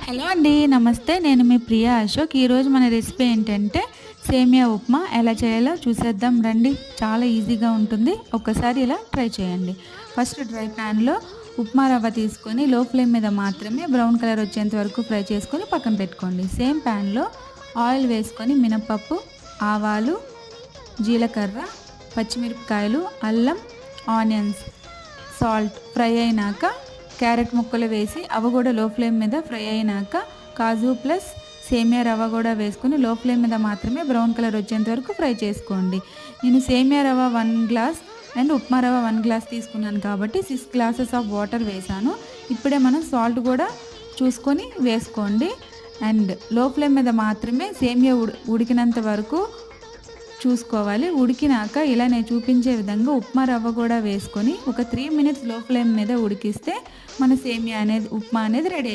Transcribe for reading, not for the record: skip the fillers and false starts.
Hello అండి. నమస్తే. నేను మీ ప్రియా అశోక్. ఈరోజు మన రెసిపీ ఏంటంటే సేమియా ఉప్మా ఎలా చేయాలో చూసేద్దాం రండి. చాలా ఈజీగా ఉంటుంది. ఒక్కసారి ఇలా ట్రై చేయండి. ఫస్ట్ డ్రై ప్యాన్‌లో ఉప్మా రవ్వ తీసుకొని లో ఫ్లేమ్ మీద మాత్రమే బ్రౌన్ కలర్ వచ్చేంత వరకు ఫ్రై చేసుకొని పక్కన పెట్టుకోండి. సేమ్ ప్యాన్‌లో ఆయిల్ వేసుకొని మినపప్పు, ఆవాలు, జీలకర్ర, పచ్చిమిరపకాయలు, అల్లం, ఆనియన్స్, సాల్ట్ ఫ్రై అయినాక క్యారెట్ ముక్కలు వేసి అవి కూడా లో ఫ్లేమ్ మీద ఫ్రై అయినాక కాజు ప్లస్ సేమియా రవ్వ కూడా వేసుకొని లో ఫ్లేమ్ మీద మాత్రమే బ్రౌన్ కలర్ వచ్చేంత వరకు ఫ్రై చేసుకోండి. నేను సేమియా రవ్వ 1 గ్లాస్ అండ్ ఉప్మా రవ్వ 1 గ్లాస్ తీసుకున్నాను కాబట్టి 6 గ్లాసెస్ ఆఫ్ వాటర్ వేసాను. ఇప్పుడే మనం సాల్ట్ కూడా చూసుకొని వేసుకోండి. అండ్ లో ఫ్లేమ్ మీద మాత్రమే సేమియా ఉడికినంత వరకు చూసుకోవాలి. ఉడికినాక ఇలా నేను చూపించే విధంగా ఉప్మా రవ్వ కూడా వేసుకొని ఒక 3 మినిట్స్ లో ఫ్లేమ్ మీద ఉడికిస్తే మన సేమియా అనేది ఉప్మా అనేది రెడీ.